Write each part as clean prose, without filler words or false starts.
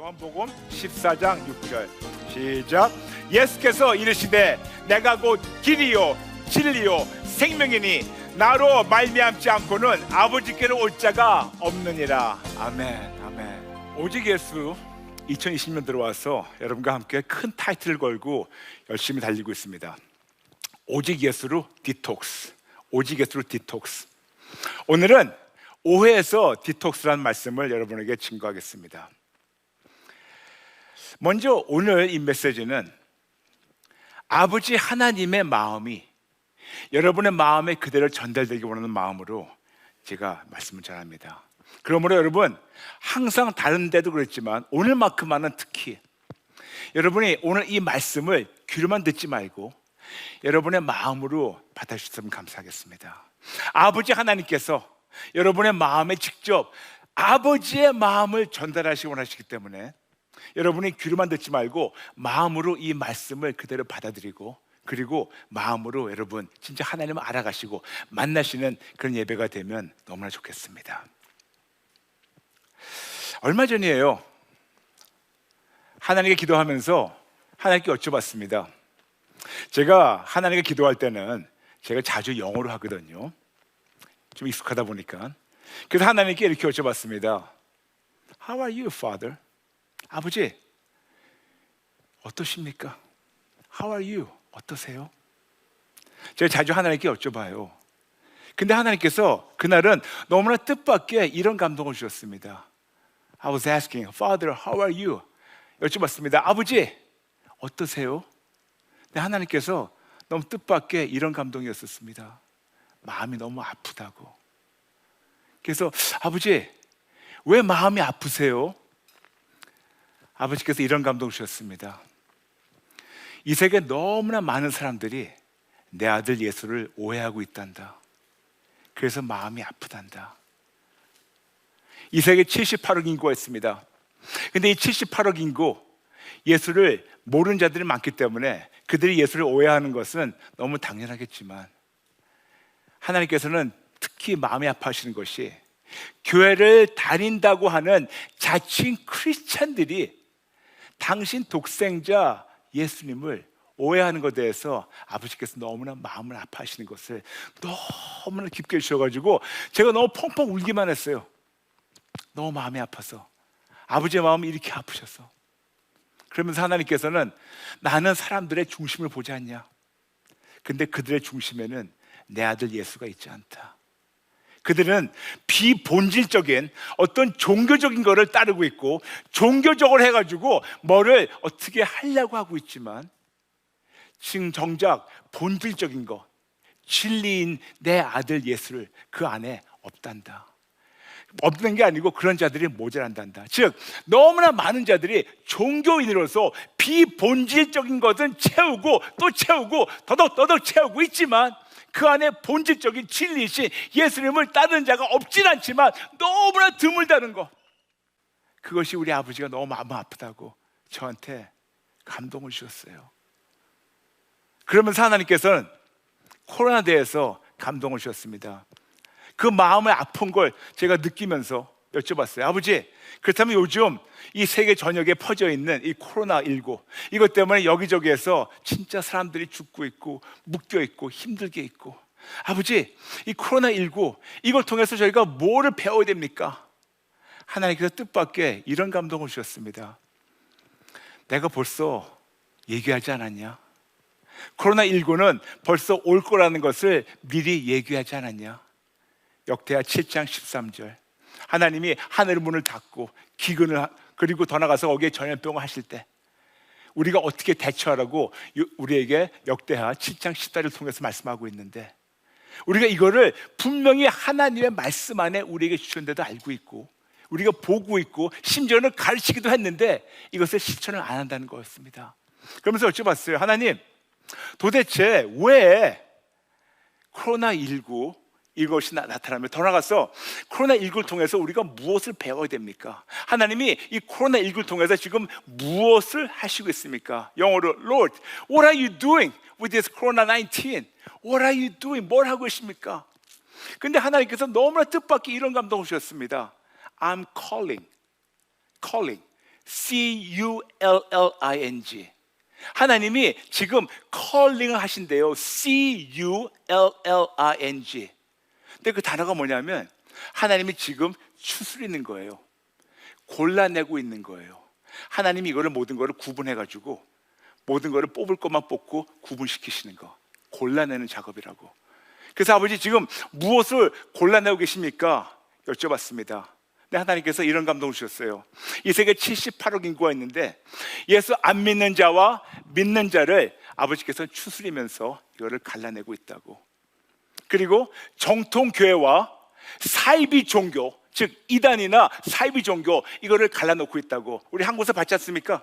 요한복음 14장 6절 시작. 예수께서 이르시되 내가 곧 길이요 진리요 생명이니 나로 말미암지 않고는 아버지께로 올 자가 없느니라. 아멘. 아멘. 오직 예수 2020년 들어와서 여러분과 함께 큰 타이틀을 걸고 열심히 달리고 있습니다. 오직 예수로 디톡스. 오직 예수로 디톡스. 오늘은 오해에서 디톡스라는 말씀을 여러분에게 증거하겠습니다. 먼저 오늘 이 메시지는 아버지 하나님의 마음이 여러분의 마음에 그대로 전달되기 원하는 마음으로 제가 말씀을 전합니다. 그러므로 여러분, 항상 다른 데도 그랬지만 오늘만큼만은 특히 여러분이 오늘 이 말씀을 귀로만 듣지 말고 여러분의 마음으로 받아주셨으면 감사하겠습니다. 아버지 하나님께서 여러분의 마음에 직접 아버지의 마음을 전달하시기 원하시기 때문에 여러분이 귀로만 듣지 말고 마음으로 이 말씀을 그대로 받아들이고, 그리고 마음으로 여러분 진짜 하나님을 알아가시고 만나시는 그런 예배가 되면 너무나 좋겠습니다. 얼마 전이에요. 하나님께 기도하면서 하나님께 여쭤봤습니다. 제가 하나님께 기도할 때는 제가 자주 영어로 하거든요. 좀 익숙하다 보니까. 그래서 하나님께 이렇게 여쭤봤습니다. How are you, Father? 아버지, 어떠십니까? How are you? 어떠세요? 제가 자주 하나님께 여쭤봐요. 근데 하나님께서 그날은 너무나 뜻밖의 이런 감동을 주셨습니다. I was asking, Father, how are you? 여쭤봤습니다. 아버지, 어떠세요? 근데 하나님께서 너무 뜻밖의 이런 감동이었었습니다. 마음이 너무 아프다고. 그래서 아버지, 왜 마음이 아프세요? 아버지께서 이런 감동을 주셨습니다. 이 세계에 너무나 많은 사람들이 내 아들 예수를 오해하고 있단다. 그래서 마음이 아프단다. 이 세계에 78억 인구가 있습니다. 근데 이 78억 인구, 예수를 모르는 자들이 많기 때문에 그들이 예수를 오해하는 것은 너무 당연하겠지만 하나님께서는 특히 마음이 아파하시는 것이 교회를 다닌다고 하는 자칭 크리스찬들이 당신 독생자 예수님을 오해하는 것에 대해서 아버지께서 너무나 마음을 아파하시는 것을 너무나 깊게 주셔가지고 제가 너무 펑펑 울기만 했어요. 너무 마음이 아파서. 아버지의 마음이 이렇게 아프셔서. 그러면서 하나님께서는 나는 사람들의 중심을 보지 않냐. 근데 그들의 중심에는 내 아들 예수가 있지 않다. 그들은 비본질적인 어떤 종교적인 것을 따르고 있고 종교적으로 해가지고 뭐를 어떻게 하려고 하고 있지만 지금 정작 본질적인 것, 진리인 내 아들 예수를 그 안에 없단다. 없는 게 아니고 그런 자들이 모자란단다. 즉 너무나 많은 자들이 종교인으로서 비본질적인 것은 채우고 또 채우고 더덕더덕 채우고 있지만 그 안에 본질적인 진리이신 예수님을 따르는 자가 없진 않지만 너무나 드물다는 것, 그것이 우리 아버지가 너무 마음 아프다고 저한테 감동을 주셨어요. 그러면서 하나님께서는 코로나에 대해서 감동을 주셨습니다. 그 마음의 아픈 걸 제가 느끼면서 여쭤봤어요. 아버지, 그렇다면 요즘 이 세계 전역에 퍼져 있는 이 코로나19, 이것 때문에 여기저기에서 진짜 사람들이 죽고 있고 묶여 있고 힘들게 있고, 아버지, 이 코로나19 이걸 통해서 저희가 뭐를 배워야 됩니까? 하나님께서 뜻밖의 이런 감동을 주셨습니다. 내가 벌써 얘기하지 않았냐? 코로나19는 벌써 올 거라는 것을 미리 얘기하지 않았냐? 역대하 7장 13절. 하나님이 하늘 문을 닫고 기근을, 그리고 더 나가서 거기에 전염병을 하실 때 우리가 어떻게 대처하라고 우리에게 역대하 7장 14절을 통해서 말씀하고 있는데, 우리가 이거를 분명히 하나님의 말씀 안에 우리에게 주셨는데도 알고 있고 우리가 보고 있고 심지어는 가르치기도 했는데 이것을 실천을 안 한다는 거였습니다. 그러면서 여쭤봤어요. 하나님, 도대체 왜 코로나19 이것이 나타나면 더 나가서 코로나19를 통해서 우리가 무엇을 배워야 됩니까? 하나님이 이 코로나19를 통해서 지금 무엇을 하시고 있습니까? 영어로 Lord, what are you doing with this Corona-19? What are you doing? 뭘 하고 계십니까? 근데 하나님께서 너무나 뜻밖의 이런 감동을 주셨습니다. I'm calling. C-U-L-L-I-N-G. 하나님이 지금 컬링을 하신대요. C-U-L-L-I-N-G. 근데 그 단어가 뭐냐면 하나님이 지금 추스리는 거예요. 골라내고 있는 거예요. 하나님이 이거를 모든 거를 구분해가지고 모든 거를 뽑을 것만 뽑고 구분시키시는 거, 골라내는 작업이라고. 그래서 아버지 지금 무엇을 골라내고 계십니까? 여쭤봤습니다. 근데 하나님께서 이런 감동을 주셨어요. 이 세계 78억 인구가 있는데 예수 안 믿는 자와 믿는 자를 아버지께서 추스리면서 이거를 갈라내고 있다고. 그리고 정통교회와 사이비 종교, 즉 이단이나 사이비 종교, 이거를 갈라놓고 있다고. 우리 한국에서 봤지 않습니까?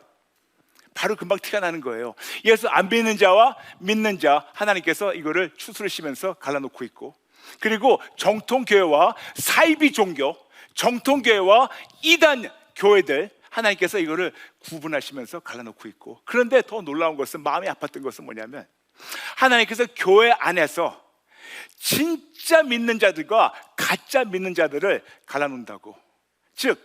바로 금방 티가 나는 거예요. 예수 안 믿는 자와 믿는 자, 하나님께서 이거를 추스르시면서 갈라놓고 있고, 그리고 정통교회와 사이비 종교, 정통교회와 이단 교회들, 하나님께서 이거를 구분하시면서 갈라놓고 있고. 그런데 더 놀라운 것은, 마음이 아팠던 것은 뭐냐면 하나님께서 교회 안에서 진짜 믿는 자들과 가짜 믿는 자들을 갈라놓는다고. 즉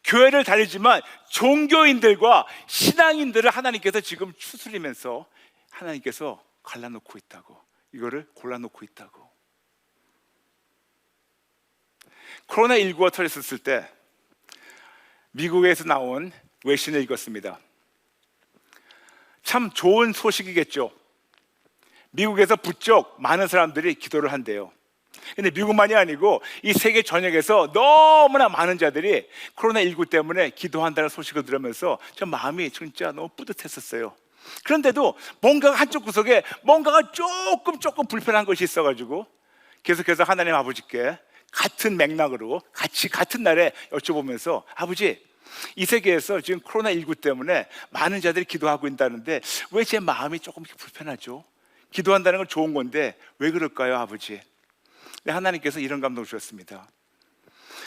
교회를 다니지만 종교인들과 신앙인들을 하나님께서 지금 추스리면서 하나님께서 갈라놓고 있다고. 이거를 골라놓고 있다고. 코로나19가 터졌을 때 미국에서 나온 외신을 읽었습니다. 참 좋은 소식이겠죠. 미국에서 부쩍 많은 사람들이 기도를 한대요. 근데 미국만이 아니고 이 세계 전역에서 너무나 많은 자들이 코로나19 때문에 기도한다는 소식을 들으면서 저 마음이 진짜 너무 뿌듯했었어요. 그런데도 뭔가가 한쪽 구석에 뭔가가 조금 불편한 것이 있어가지고 계속해서 하나님 아버지께 같은 맥락으로 같은 날에 여쭤보면서, 아버지, 이 세계에서 지금 코로나19 때문에 많은 자들이 기도하고 있다는데 왜 제 마음이 조금 불편하죠? 기도한다는 건 좋은 건데 왜 그럴까요, 아버지? 네, 하나님께서 이런 감동을 주셨습니다.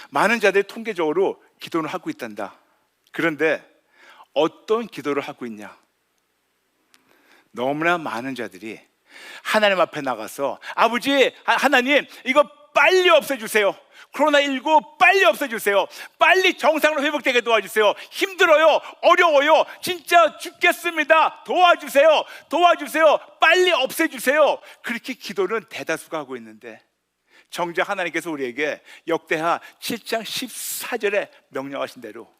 많은 자들이 통계적으로 기도를 하고 있단다. 그런데 어떤 기도를 하고 있냐? 너무나 많은 자들이 하나님 앞에 나가서, 아버지, 하나님, 이거 빨리 없애주세요. 코로나19 빨리 없애주세요. 빨리 정상으로 회복되게 도와주세요. 힘들어요. 어려워요. 진짜 죽겠습니다. 도와주세요. 도와주세요. 빨리 없애주세요. 그렇게 기도는 대다수가 하고 있는데 정작 하나님께서 우리에게 역대하 7장 14절에 명령하신 대로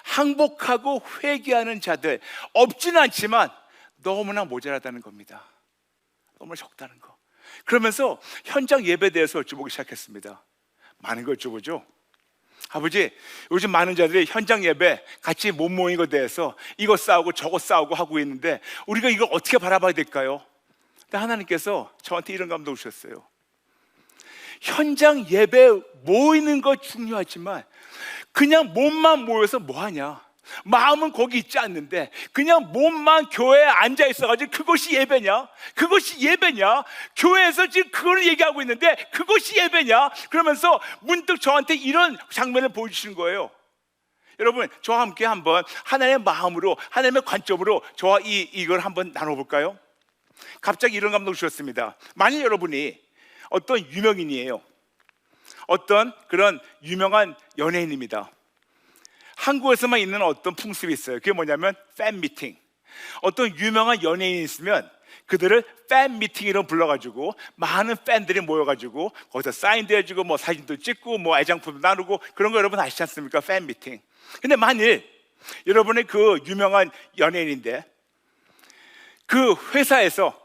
항복하고 회개하는 자들 없지는 않지만 너무나 모자라다는 겁니다. 너무나 적다는 거. 그러면서 현장 예배에 대해서 여쭤보기 시작했습니다. 많은 걸 여쭤보죠. 아버지, 요즘 많은 자들이 현장 예배 같이 못 모이는 것에 대해서 이거 싸우고 저거 싸우고 하고 있는데 우리가 이걸 어떻게 바라봐야 될까요? 근데 하나님께서 저한테 이런 감동을 주셨어요. 현장 예배 모이는 거 중요하지만 그냥 몸만 모여서 뭐하냐? 마음은 거기 있지 않는데 그냥 몸만 교회에 앉아 있어가지고 그것이 예배냐? 그것이 예배냐? 교회에서 지금 그걸 얘기하고 있는데 그것이 예배냐? 그러면서 문득 저한테 이런 장면을 보여주시는 거예요. 여러분, 저와 함께 한번 하나님의 마음으로, 하나님의 관점으로 저와 이걸 한번 나눠볼까요? 갑자기 이런 감동을 주셨습니다. 만일 여러분이 어떤 유명인이에요. 어떤 그런 유명한 연예인입니다. 한국에서만 있는 어떤 풍습이 있어요. 그게 뭐냐면 팬 미팅. 어떤 유명한 연예인이 있으면 그들을 팬 미팅으로 불러가지고 많은 팬들이 모여가지고 거기서 사인도 해주고 뭐 사진도 찍고 뭐 애장품도 나누고 그런 거 여러분 아시지 않습니까? 팬 미팅. 근데 만일 여러분의 그 유명한 연예인인데 그 회사에서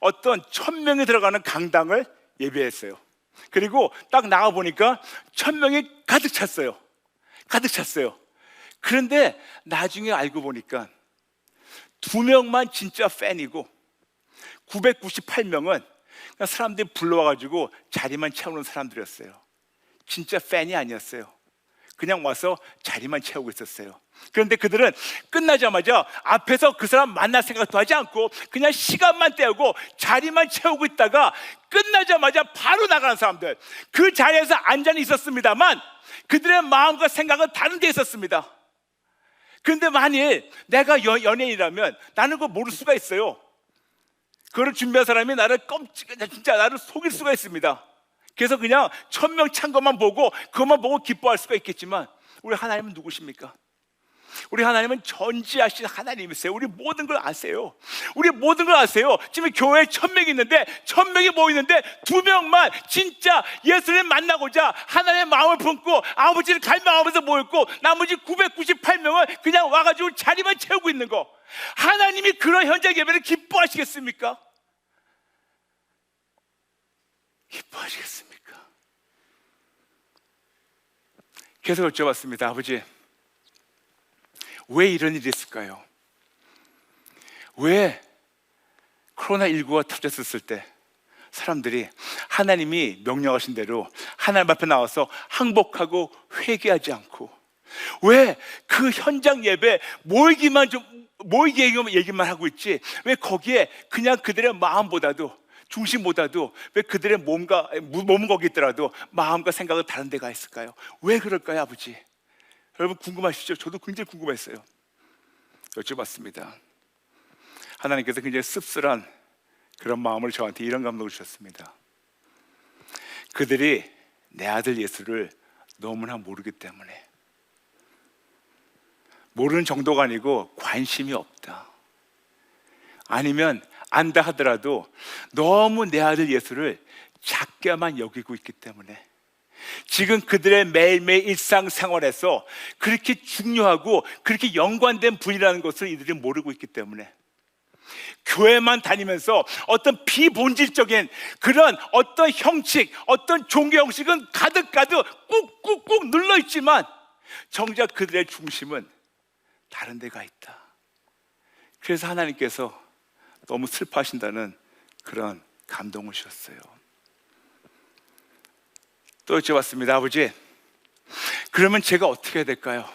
어떤 1000명이 들어가는 강당을 예배했어요. 그리고 딱 나가보니까 1000명이 가득 찼어요. 가득 찼어요. 그런데 나중에 알고 보니까 2명만 진짜 팬이고 998명은 그냥 사람들이 불러와가지고 자리만 채우는 사람들이었어요. 진짜 팬이 아니었어요. 그냥 와서 자리만 채우고 있었어요. 그런데 그들은 끝나자마자 앞에서 그 사람 만날 생각도 하지 않고 그냥 시간만 때우고 자리만 채우고 있다가 끝나자마자 바로 나가는 사람들, 그 자리에서 앉아 있었습니다만 그들의 마음과 생각은 다른 데 있었습니다. 그런데 만일 내가 연예인이라면 나는 그걸 모를 수가 있어요. 그걸 준비한 사람이 나를 진짜 나를 속일 수가 있습니다. 그래서 그냥 1000명 찬 것만 보고 그것만 보고 기뻐할 수가 있겠지만 우리 하나님은 누구십니까? 우리 하나님은 전지하신 하나님이세요. 우리 모든 걸 아세요. 우리 모든 걸 아세요. 지금 교회에 1000명이 있는데 1000명이 모이는데 2명만 진짜 예수님 만나고자 하나님의 마음을 품고 아버지를 갈망하면서 모였고, 나머지 998명은 그냥 와가지고 자리만 채우고 있는 거. 하나님이 그런 현장 예배를 기뻐하시겠습니까? 기뻐하시겠습니까? 계속 여쭤봤습니다. 아버지, 왜 이런 일이 있을까요? 왜 코로나19가 터졌을 때 사람들이 하나님이 명령하신 대로 하나님 앞에 나와서 항복하고 회개하지 않고, 왜 그 현장 예배 모이기만 얘기만 하고 있지, 왜 거기에 그냥 그들의 마음보다도, 중심보다도, 왜 그들의 몸은 거기 있더라도 마음과 생각은 다른 데가 있을까요? 왜 그럴까요, 아버지? 여러분 궁금하시죠? 저도 굉장히 궁금했어요. 여쭤봤습니다. 하나님께서 굉장히 씁쓸한 그런 마음을 저한테 이런 감동을 주셨습니다. 그들이 내 아들 예수를 너무나 모르기 때문에, 모르는 정도가 아니고 관심이 없다, 아니면 안다 하더라도 너무 내 아들 예수를 작게만 여기고 있기 때문에, 지금 그들의 매일매일 일상생활에서 그렇게 중요하고 그렇게 연관된 분이라는 것을 이들이 모르고 있기 때문에, 교회만 다니면서 어떤 비본질적인 그런 어떤 형식, 어떤 종교 형식은 가득 꾹꾹꾹 눌러있지만 정작 그들의 중심은 다른 데가 있다. 그래서 하나님께서 너무 슬퍼하신다는 그런 감동을 주셨어요. 또 여쭤봤습니다. 아버지, 그러면 제가 어떻게 해야 될까요?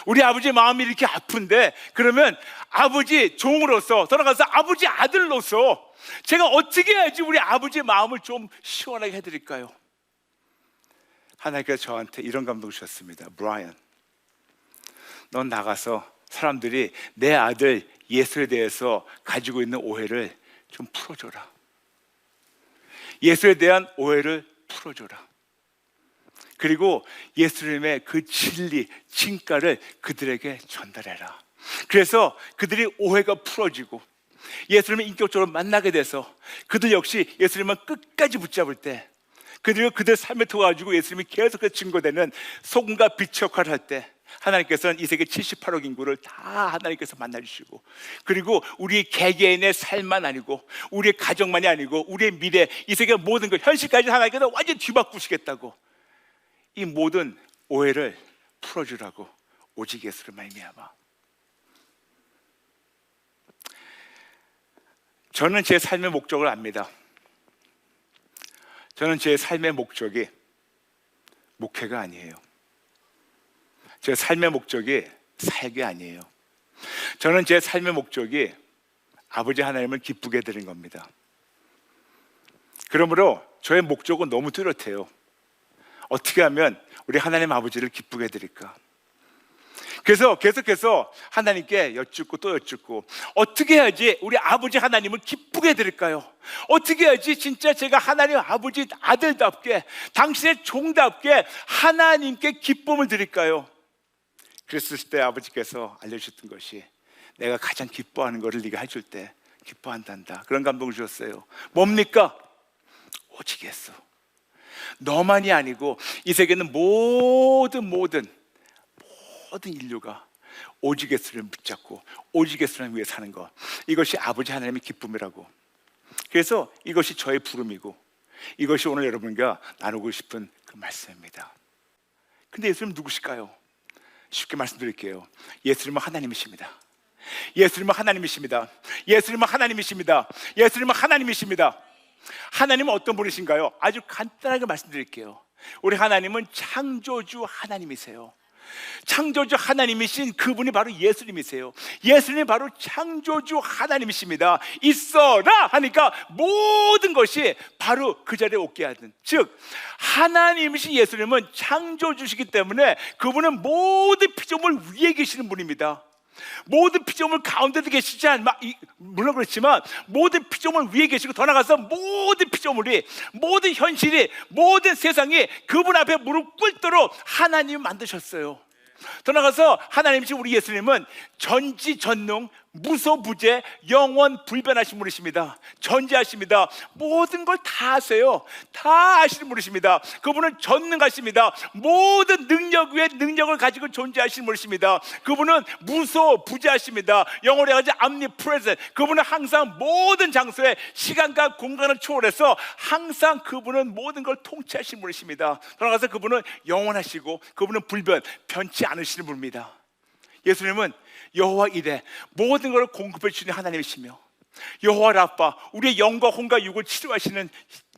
우리 아버지 마음이 이렇게 아픈데, 그러면 아버지 종으로서, 돌아가서 아버지 아들로서 제가 어떻게 해야지 우리 아버지 마음을 좀 시원하게 해드릴까요? 하나님께서 저한테 이런 감동을 주셨습니다. 브라이언, 넌 나가서 사람들이 내 아들 예수에 대해서 가지고 있는 오해를 좀 풀어줘라. 예수에 대한 오해를 풀어줘라. 그리고 예수님의 그 진리, 진가를 그들에게 전달해라. 그래서 그들이 오해가 풀어지고 예수님을 인격적으로 만나게 돼서 그들 역시 예수님을 끝까지 붙잡을 때, 그들이 그들 삶에 통해가지고 예수님이 계속해서 증거되는 소금과 빛 역할을 할 때, 하나님께서는 이 세계 78억 인구를 다 하나님께서 만나주시고, 그리고 우리 개개인의 삶만 아니고 우리의 가정만이 아니고 우리의 미래, 이 세계 모든 것, 현실까지 하나님께서 완전히 뒤바꾸시겠다고 이 모든 오해를 풀어주라고 오직 예수를 말미암아. 저는 제 삶의 목적을 압니다. 저는 제 삶의 목적이 목회가 아니에요. 제 삶의 목적이 사역이 아니에요. 저는 제 삶의 목적이 아버지 하나님을 기쁘게 해드리는 겁니다. 그러므로 저의 목적은 너무 뚜렷해요. 어떻게 하면 우리 하나님 아버지를 기쁘게 해드릴까? 그래서 계속해서 하나님께 여쭙고 또 여쭙고, 어떻게 해야지 우리 아버지 하나님을 기쁘게 해드릴까요? 어떻게 해야지 진짜 제가 하나님 아버지 아들답게, 당신의 종답게 하나님께 기쁨을 드릴까요? 그랬을 때 아버지께서 알려주셨던 것이, 내가 가장 기뻐하는 것을 네가 해줄 때 기뻐한단다. 그런 감동을 주셨어요. 뭡니까? 오직 예수. 너만이 아니고 이 세계는 모든 인류가 오직 예수를 붙잡고 오직 예수를 위해 사는 것, 이것이 아버지 하나님의 기쁨이라고. 그래서 이것이 저의 부름이고, 이것이 오늘 여러분과 나누고 싶은 그 말씀입니다. 근데 예수님 누구실까요? 쉽게 말씀드릴게요. 예수님은 하나님이십니다. 예수님은 하나님이십니다. 예수님은 하나님이십니다. 예수님은 하나님이십니다. 하나님은 어떤 분이신가요? 아주 간단하게 말씀드릴게요. 우리 하나님은 창조주 하나님이세요. 창조주 하나님이신 그분이 바로 예수님이세요. 예수님이 바로 창조주 하나님이십니다. 있어라 하니까 모든 것이 바로 그 자리에 오게 하는, 즉 하나님이신 예수님은 창조주시기 때문에 그분은 모든 피조물 위에 계시는 분입니다. 모든 피조물 가운데도 계시지 않나, 물론 그렇지만 모든 피조물 위에 계시고, 더 나아가서 모든 피조물이, 모든 현실이, 모든 세상이 그분 앞에 무릎 꿇도록 하나님이 만드셨어요. 더 나가서 하나님이신 우리 예수님은 전지전능, 무소부재, 영원 불변하신 분이십니다. 전지하십니다. 모든 걸 다 아세요. 다 아시는 분이십니다. 그분은 전능하십니다. 모든 능력 위에 능력을 가지고 존재하시는 분이십니다. 그분은 무소부재하십니다. 영어로 해가지고 omnipresent. 그분은 항상 모든 장소에 시간과 공간을 초월해서 항상 그분은 모든 걸 통치하시는 분이십니다. 더 나가서 그분은 영원하시고 그분은 불변, 변치 않으시는 분입니다. 예수님은 여호와 이레, 모든 것을 공급해 주시는 하나님이시며, 여호와 라파, 우리의 영과 혼과 육을 치료하시는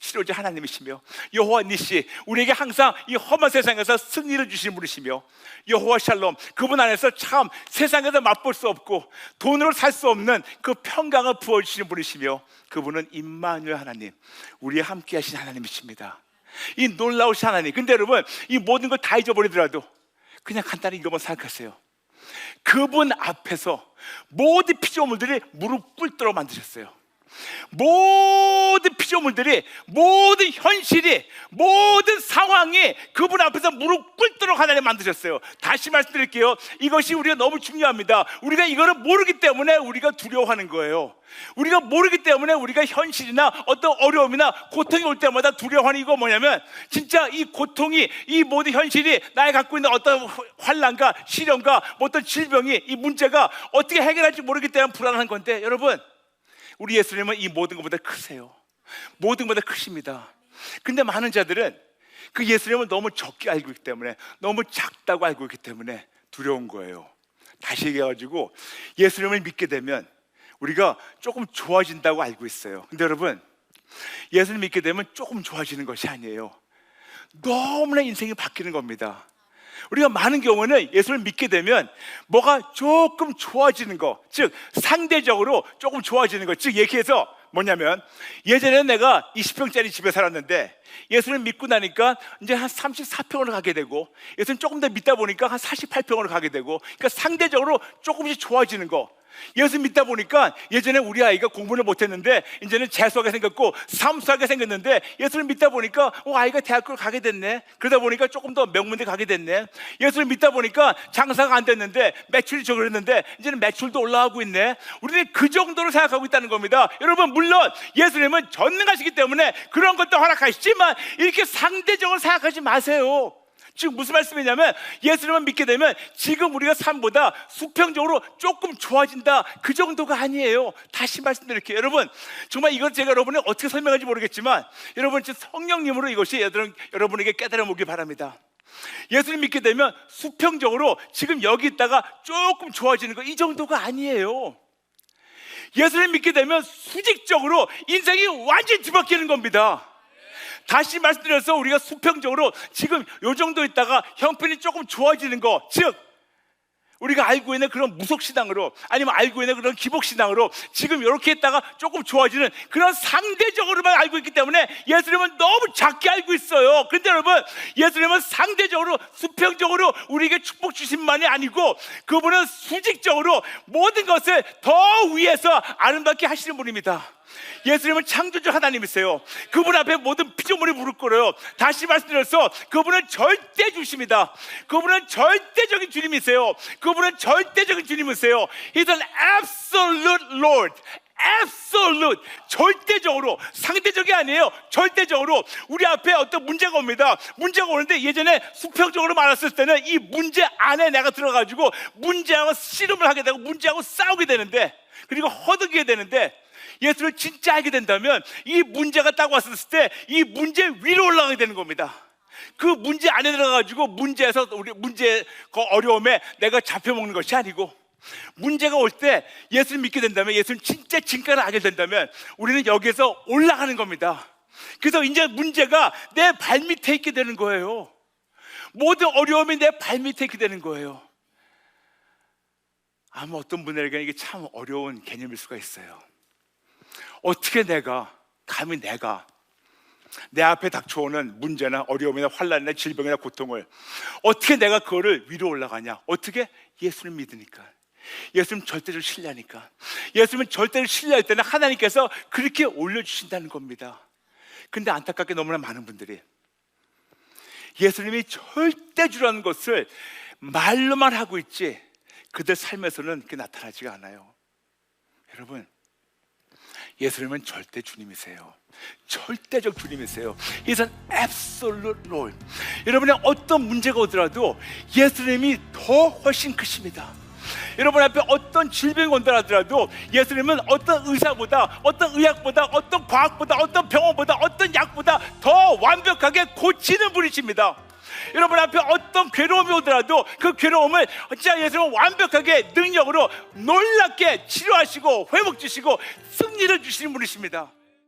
치료자 하나님이시며, 여호와 니시, 우리에게 항상 이 험한 세상에서 승리를 주시는 분이시며, 여호와 샬롬, 그분 안에서 참 세상에서 맛볼 수 없고 돈으로 살 수 없는 그 평강을 부어주시는 분이시며, 그분은 임마누엘 하나님, 우리와 함께 하신 하나님이십니다. 이 놀라우신 하나님. 근데 여러분, 이 모든 걸 다 잊어버리더라도 그냥 간단히 이것만 생각하세요. 그분 앞에서 모든 피조물들이 무릎 꿇도록 만드셨어요. 모든 피조물들이, 모든 현실이, 모든 상황이 그분 앞에서 무릎 꿇도록 하나님 만드셨어요. 다시 말씀드릴게요. 이것이 우리가 너무 중요합니다. 우리가 이거를 모르기 때문에 우리가 두려워하는 거예요. 우리가 모르기 때문에 우리가 현실이나 어떤 어려움이나 고통이 올 때마다 두려워하는 이거 뭐냐면, 진짜 이 고통이, 이 모든 현실이 나의 갖고 있는 어떤 환난과 시련과 어떤 질병이, 이 문제가 어떻게 해결할지 모르기 때문에 불안한 건데, 여러분, 우리 예수님은 이 모든 것보다 크세요. 모든 것보다 크십니다. 근데 많은 자들은 그 예수님을 너무 적게 알고 있기 때문에, 너무 작다고 알고 있기 때문에 두려운 거예요. 다시 얘기해가지고, 예수님을 믿게 되면 우리가 조금 좋아진다고 알고 있어요. 근데 여러분, 예수님 믿게 되면 조금 좋아지는 것이 아니에요. 너무나 인생이 바뀌는 겁니다. 우리가 많은 경우는 예수를 믿게 되면 뭐가 조금 좋아지는 거, 즉 상대적으로 조금 좋아지는 거, 즉 얘기해서 뭐냐면, 예전에 내가 20평짜리 집에 살았는데 예수를 믿고 나니까 이제 한 34평으로 가게 되고, 예수님 조금 더 믿다 보니까 한 48평으로 가게 되고, 그러니까 상대적으로 조금씩 좋아지는 거. 예수 믿다 보니까 예전에 우리 아이가 공부를 못했는데 이제는 재수하게 생겼고 사무하게 생겼는데, 예수를 믿다 보니까 아이가 대학교를 가게 됐네. 그러다 보니까 조금 더 명문대 가게 됐네. 예수를 믿다 보니까 장사가 안 됐는데 매출이 적었는데 이제는 매출도 올라가고 있네. 우리는 그 정도로 생각하고 있다는 겁니다. 여러분, 물론 예수님은 전능하시기 때문에 그런 것도 허락하시지만 이렇게 상대적으로 생각하지 마세요. 지금 무슨 말씀이냐면, 예수님을 믿게 되면 지금 우리가 삶보다 수평적으로 조금 좋아진다, 그 정도가 아니에요. 다시 말씀드릴게요. 여러분, 정말 이걸 제가 여러분이 어떻게 설명할지 모르겠지만, 여러분 성령님으로 이것이 여러분에게 깨달아 보기 바랍니다. 예수님 믿게 되면 수평적으로 지금 여기 있다가 조금 좋아지는 거, 이 정도가 아니에요. 예수님 믿게 되면 수직적으로 인생이 완전히 뒤바뀌는 겁니다. 다시 말씀드려서 우리가 수평적으로 지금 요 정도 있다가 형편이 조금 좋아지는 거, 즉 우리가 알고 있는 그런 무속신앙으로, 아니면 알고 있는 그런 기복신앙으로 지금 이렇게 있다가 조금 좋아지는 그런 상대적으로만 알고 있기 때문에 예수님은 너무 작게 알고 있어요. 그런데 여러분, 예수님은 상대적으로 수평적으로 우리에게 축복 주심만이 아니고 그분은 수직적으로 모든 것을 더 위에서 아름답게 하시는 분입니다. 예수님은 창조주 하나님이세요. 그분 앞에 모든 피조물이 무릎 꿇어요. 다시 말씀드려서 그분은 절대주십니다. 그분은 절대적인 주님이세요. 그분은 절대적인 주님이세요. He's an absolute Lord. Absolute, 절대적으로, 상대적이 아니에요. 절대적으로 우리 앞에 어떤 문제가 옵니다. 문제가 오는데 예전에 수평적으로 말했을 때는 이 문제 안에 내가 들어가지고 문제하고 씨름을 하게 되고 문제하고 싸우게 되는데, 그리고 허덕이게 되는데, 예수를 진짜 알게 된다면 이 문제가 딱 왔을 때 이 문제 위로 올라가게 되는 겁니다. 그 문제 안에 들어가가지고 문제에서 우리 문제 그 어려움에 내가 잡혀먹는 것이 아니고, 문제가 올 때 예수를 믿게 된다면, 예수는 진짜 진가를 알게 된다면 우리는 여기에서 올라가는 겁니다. 그래서 이제 문제가 내 발밑에 있게 되는 거예요. 모든 어려움이 내 발밑에 있게 되는 거예요. 아마 어떤 분들에게는 이게 참 어려운 개념일 수가 있어요. 어떻게 감히 내가 내 앞에 닥쳐오는 문제나 어려움이나 환난이나 질병이나 고통을 어떻게 내가 그거를 위로 올라가냐? 어떻게? 예수를 믿으니까. 예수님 절대를 신뢰하니까. 예수님은 절대를 신뢰할 때는 하나님께서 그렇게 올려주신다는 겁니다. 근데 안타깝게 너무나 많은 분들이 예수님이 절대주라는 것을 말로만 하고 있지 그들 삶에서는 그게 나타나지가 않아요. 여러분, 예수님은 절대 주님이세요. 절대적 주님이세요. He's an absolute Lord. 여러분의 어떤 문제가 오더라도 예수님이 더 훨씬 크십니다. 여러분 앞에 어떤 질병이 온다 하더라도 예수님은 어떤 의사보다, 어떤 의학보다, 어떤 과학보다, 어떤 병원보다, 어떤 약보다 더 완벽하게 고치는 분이십니다. 여러분 앞에 어떤 괴로움이 오더라도 그 괴로움을 진짜 예수님은 완벽하게 능력으로 놀랍게 치료하시고 회복 주시고 승리를 주시는 분이십니다.